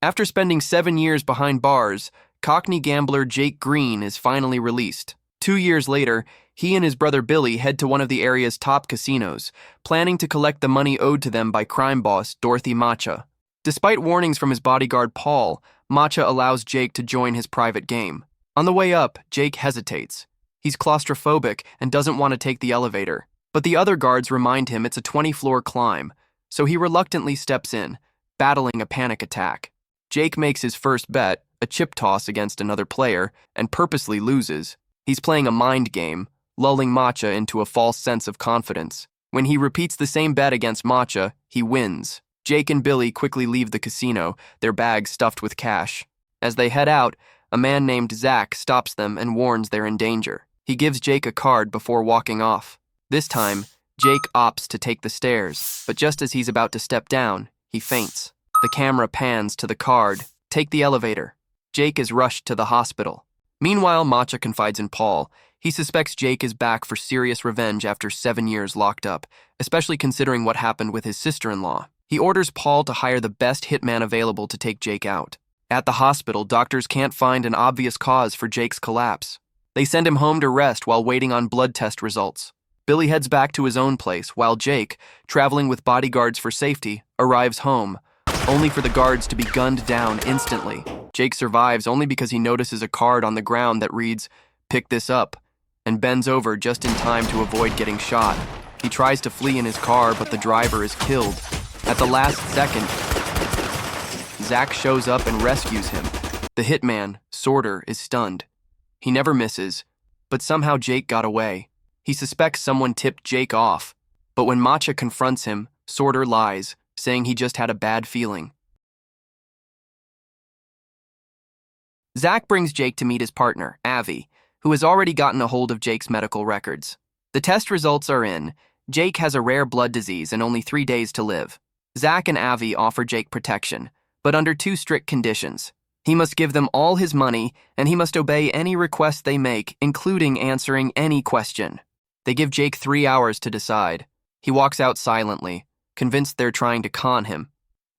After spending 7 years behind bars, Cockney gambler Jake Green is finally released. 2 years later, he and his brother Billy head to one of the area's top casinos, planning to collect the money owed to them by crime boss Dorothy Matcha. Despite warnings from his bodyguard Paul, Matcha allows Jake to join his private game. On the way up, Jake hesitates. He's claustrophobic and doesn't want to take the elevator, but the other guards remind him it's a 20-floor climb, so he reluctantly steps in, battling a panic attack. Jake makes his first bet, a chip toss against another player, and purposely loses. He's playing a mind game, lulling Matcha into a false sense of confidence. When he repeats the same bet against Matcha, he wins. Jake and Billy quickly leave the casino, their bags stuffed with cash. As they head out, a man named Zach stops them and warns they're in danger. He gives Jake a card before walking off. This time, Jake opts to take the stairs, but just as he's about to step down, he faints. The camera pans to the card, "Take the elevator." Jake is rushed to the hospital. Meanwhile, Matcha confides in Paul. He suspects Jake is back for serious revenge after 7 years locked up, especially considering what happened with his sister-in-law. He orders Paul to hire the best hitman available to take Jake out. At the hospital, doctors can't find an obvious cause for Jake's collapse. They send him home to rest while waiting on blood test results. Billy heads back to his own place, while Jake, traveling with bodyguards for safety, arrives home, only for the guards to be gunned down instantly. Jake survives only because he notices a card on the ground that reads, "Pick this up," and bends over just in time to avoid getting shot. He tries to flee in his car, but the driver is killed. At the last second, Zach shows up and rescues him. The hitman, Sorter, is stunned. He never misses, but somehow Jake got away. He suspects someone tipped Jake off, but when Matcha confronts him, Sorter lies, saying he just had a bad feeling. Zach brings Jake to meet his partner, Avi, who has already gotten a hold of Jake's medical records. The test results are in. Jake has a rare blood disease and only 3 days to live. Zach and Avi offer Jake protection, but under 2 strict conditions. He must give them all his money, and he must obey any request they make, including answering any question. They give Jake 3 hours to decide. He walks out silently, convinced they're trying to con him.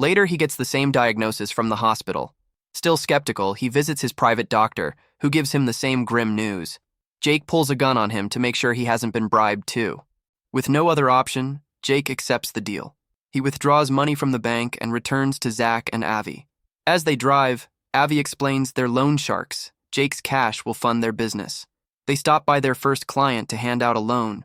Later, he gets the same diagnosis from the hospital. Still skeptical, he visits his private doctor, who gives him the same grim news. Jake pulls a gun on him to make sure he hasn't been bribed too. With no other option, Jake accepts the deal. He withdraws money from the bank and returns to Zach and Avi. As they drive, Avi explains they're loan sharks. Jake's cash will fund their business. They stop by their first client to hand out a loan.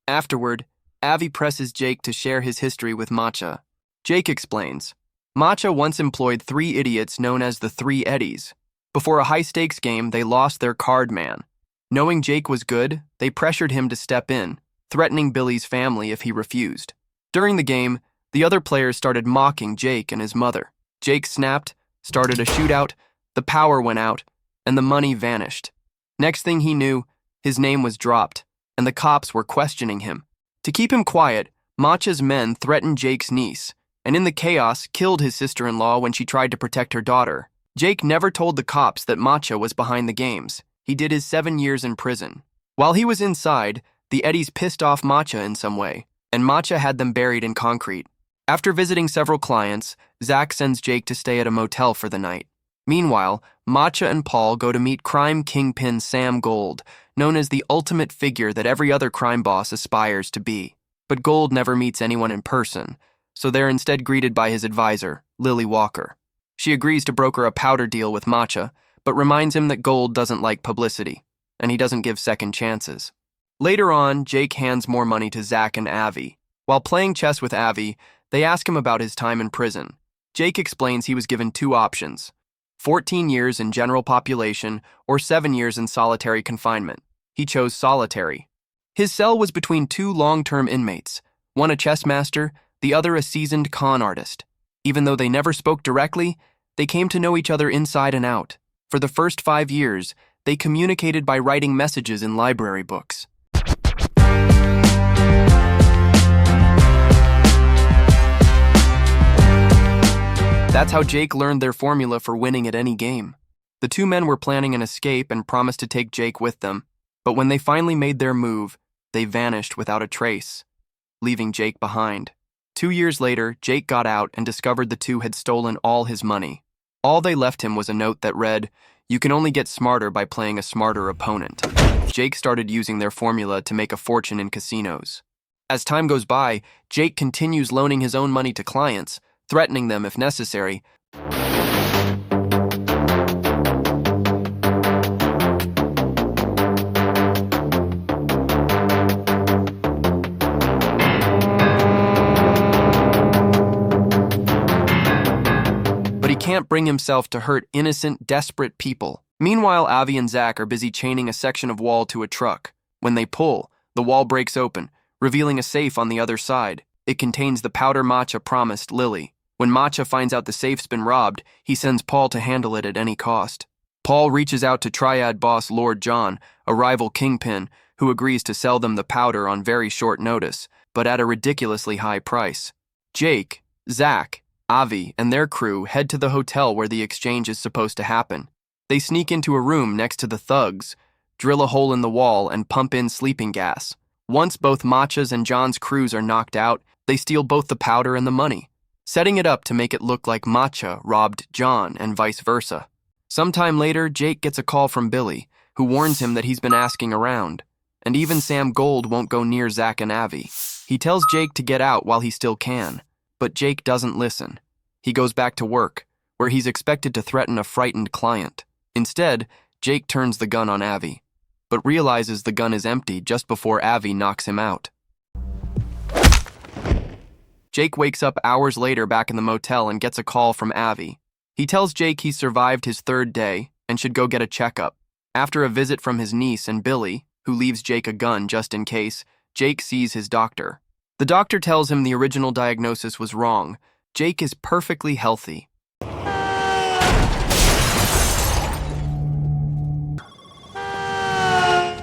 Afterward, Avi presses Jake to share his history with Matcha. Jake explains, Matcha once employed 3 idiots known as the 3 Eddies. Before a high-stakes game, they lost their card man. Knowing Jake was good, they pressured him to step in, threatening Billy's family if he refused. During the game, the other players started mocking Jake and his mother. Jake snapped, started a shootout, the power went out, and the money vanished. Next thing he knew, his name was dropped, and the cops were questioning him. To keep him quiet, Matcha's men threatened Jake's niece, and in the chaos, killed his sister-in-law when she tried to protect her daughter. Jake never told the cops that Matcha was behind the games. He did his 7 years in prison. While he was inside, the Eddies pissed off Matcha in some way, and Matcha had them buried in concrete. After visiting several clients, Zach sends Jake to stay at a motel for the night. Meanwhile, Matcha and Paul go to meet crime kingpin Sam Gold, known as the ultimate figure that every other crime boss aspires to be. But Gold never meets anyone in person, so they're instead greeted by his advisor, Lily Walker. She agrees to broker a powder deal with Matcha, but reminds him that Gold doesn't like publicity, and he doesn't give second chances. Later on, Jake hands more money to Zach and Avi. While playing chess with Avi, they ask him about his time in prison. Jake explains he was given 2 options: 14 years in general population or 7 years in solitary confinement. He chose solitary. His cell was between 2 long-term inmates, one a chess master, the other a seasoned con artist. Even though they never spoke directly, they came to know each other inside and out. For the first 5 years, they communicated by writing messages in library books. That's how Jake learned their formula for winning at any game. The 2 men were planning an escape and promised to take Jake with them, but when they finally made their move, they vanished without a trace, leaving Jake behind. 2 years later, Jake got out and discovered the 2 had stolen all his money. All they left him was a note that read, "You can only get smarter by playing a smarter opponent." Jake started using their formula to make a fortune in casinos. As time goes by, Jake continues loaning his own money to clients, threatening them if necessary. But he can't bring himself to hurt innocent, desperate people. Meanwhile, Avi and Zach are busy chaining a section of wall to a truck. When they pull, the wall breaks open, revealing a safe on the other side. It contains the powder Matcha promised Lily. When Matcha finds out the safe's been robbed, he sends Paul to handle it at any cost. Paul reaches out to Triad boss Lord John, a rival kingpin, who agrees to sell them the powder on very short notice, but at a ridiculously high price. Jake, Zach, Avi, and their crew head to the hotel where the exchange is supposed to happen. They sneak into a room next to the thugs, drill a hole in the wall, and pump in sleeping gas. Once both Matcha's and John's crews are knocked out, they steal both the powder and the money, setting it up to make it look like Matcha robbed John and vice versa. Sometime later, Jake gets a call from Billy, who warns him that he's been asking around, and even Sam Gold won't go near Zach and Avi. He tells Jake to get out while he still can, but Jake doesn't listen. He goes back to work, where he's expected to threaten a frightened client. Instead, Jake turns the gun on Avi, but realizes the gun is empty just before Avi knocks him out. Jake wakes up hours later back in the motel and gets a call from Avi. He tells Jake he's survived his third day and should go get a checkup. After a visit from his niece and Billy, who leaves Jake a gun just in case, Jake sees his doctor. The doctor tells him the original diagnosis was wrong. Jake is perfectly healthy.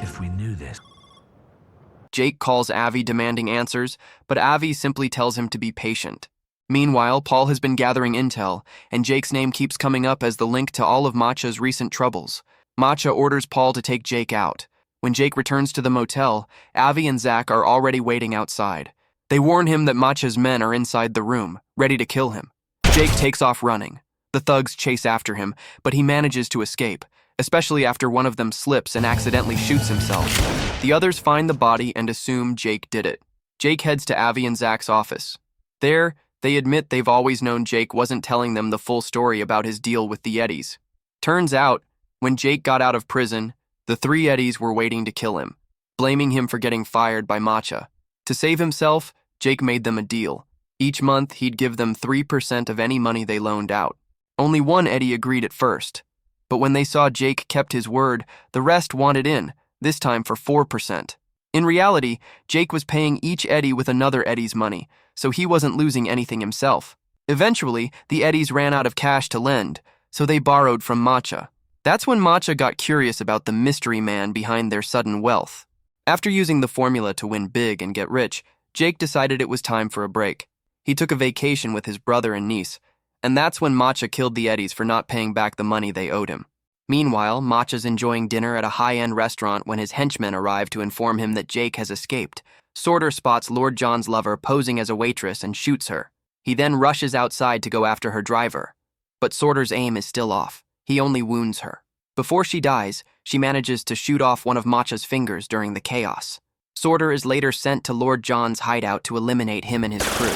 If we knew this. Jake calls Avi demanding answers, but Avi simply tells him to be patient. Meanwhile, Paul has been gathering intel, and Jake's name keeps coming up as the link to all of Matcha's recent troubles. Matcha orders Paul to take Jake out. When Jake returns to the motel, Avi and Zach are already waiting outside. They warn him that Matcha's men are inside the room, ready to kill him. Jake takes off running. The thugs chase after him, but he manages to escape, especially after one of them slips and accidentally shoots himself. The others find the body and assume Jake did it. Jake heads to Avi and Zach's office. There, they admit they've always known Jake wasn't telling them the full story about his deal with the Eddies. Turns out, when Jake got out of prison, the three Eddies were waiting to kill him, blaming him for getting fired by Matcha. To save himself, Jake made them a deal. Each month, he'd give them 3% of any money they loaned out. Only one Eddie agreed at first, but when they saw Jake kept his word, the rest wanted in, this time for 4%. In reality, Jake was paying each Eddie with another Eddie's money, so he wasn't losing anything himself. Eventually, the Eddies ran out of cash to lend, so they borrowed from Matcha. That's when Matcha got curious about the mystery man behind their sudden wealth. After using the formula to win big and get rich, Jake decided it was time for a break. He took a vacation with his brother and niece, and that's when Matcha killed the Eddies for not paying back the money they owed him. Meanwhile, Matcha's enjoying dinner at a high-end restaurant when his henchmen arrive to inform him that Jake has escaped. Sorter spots Lord John's lover posing as a waitress and shoots her. He then rushes outside to go after her driver. But Sorter's aim is still off. He only wounds her. Before she dies, she manages to shoot off one of Matcha's fingers during the chaos. Sorter is later sent to Lord John's hideout to eliminate him and his crew.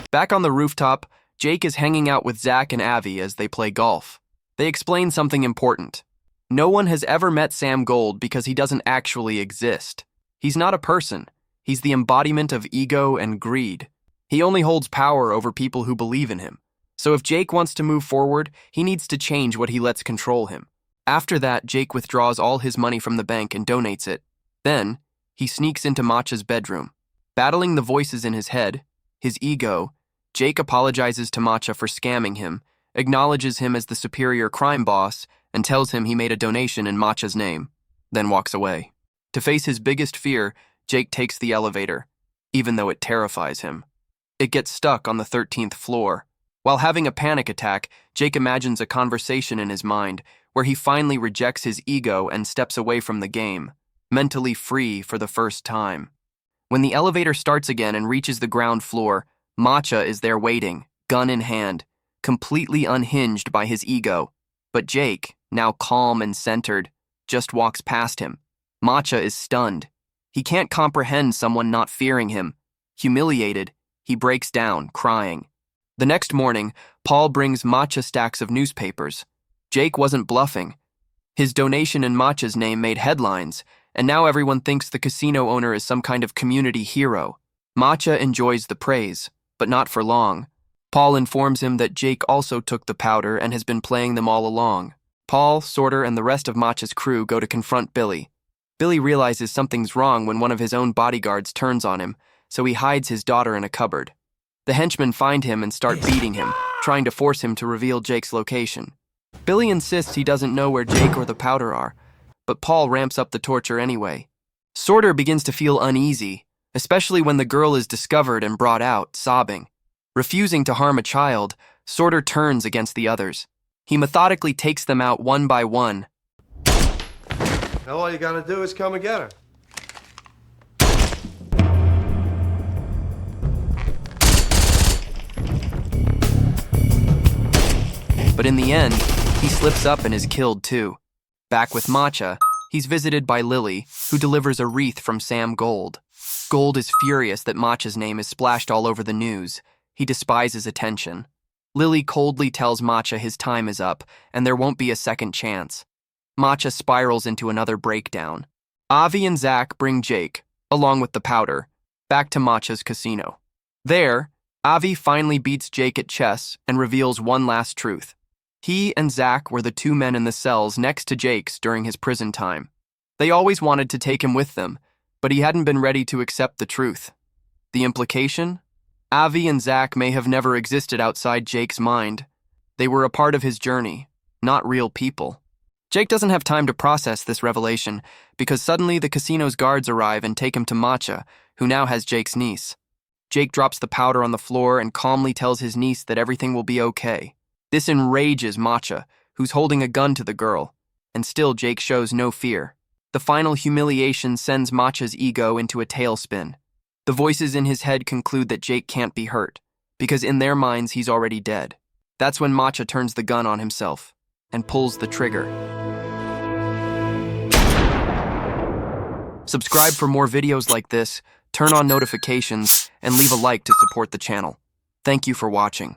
Back on the rooftop, Jake is hanging out with Zach and Avi as they play golf. They explain something important. No one has ever met Sam Gold because he doesn't actually exist. He's not a person. He's the embodiment of ego and greed. He only holds power over people who believe in him. So if Jake wants to move forward, he needs to change what he lets control him. After that, Jake withdraws all his money from the bank and donates it. Then, he sneaks into Matcha's bedroom. Battling the voices in his head, his ego, Jake apologizes to Matcha for scamming him, acknowledges him as the superior crime boss, and tells him he made a donation in Matcha's name, then walks away. To face his biggest fear, Jake takes the elevator, even though it terrifies him. It gets stuck on the 13th floor. While having a panic attack, Jake imagines a conversation in his mind where he finally rejects his ego and steps away from the game, mentally free for the first time. When the elevator starts again and reaches the ground floor, Matcha is there waiting, gun in hand, completely unhinged by his ego. But Jake, now calm and centered, just walks past him. Matcha is stunned. He can't comprehend someone not fearing him. Humiliated, he breaks down, crying. The next morning, Paul brings Matcha stacks of newspapers. Jake wasn't bluffing. His donation in Matcha's name made headlines, and now everyone thinks the casino owner is some kind of community hero. Matcha enjoys the praise, but not for long. Paul informs him that Jake also took the powder and has been playing them all along. Paul, Sorter, and the rest of Matcha's crew go to confront Billy. Billy realizes something's wrong when one of his own bodyguards turns on him, so he hides his daughter in a cupboard. The henchmen find him and start beating him, trying to force him to reveal Jake's location. Billy insists he doesn't know where Jake or the powder are, but Paul ramps up the torture anyway. Sorter begins to feel uneasy, especially when the girl is discovered and brought out, sobbing. Refusing to harm a child, Sorter turns against the others. He methodically takes them out one by one. Now all you gotta do is come and get her. But in the end, he slips up and is killed too. Back with Matcha, he's visited by Lily, who delivers a wreath from Sam Gold. Gold is furious that Matcha's name is splashed all over the news. He despises attention. Lily coldly tells Matcha his time is up, and there won't be a second chance. Matcha spirals into another breakdown. Avi and Zach bring Jake, along with the powder, back to Matcha's casino. There, Avi finally beats Jake at chess and reveals one last truth. He and Zach were the two men in the cells next to Jake's during his prison time. They always wanted to take him with them, but he hadn't been ready to accept the truth. The implication? Avi and Zach may have never existed outside Jake's mind. They were a part of his journey, not real people. Jake doesn't have time to process this revelation because suddenly the casino's guards arrive and take him to Matcha, who now has Jake's niece. Jake drops the powder on the floor and calmly tells his niece that everything will be okay. This enrages Matcha, who's holding a gun to the girl, and still Jake shows no fear. The final humiliation sends Matcha's ego into a tailspin. The voices in his head conclude that Jake can't be hurt, because in their minds he's already dead. That's when Matcha turns the gun on himself and pulls the trigger. Subscribe for more videos like this, turn on notifications, and leave a like to support the channel. Thank you for watching.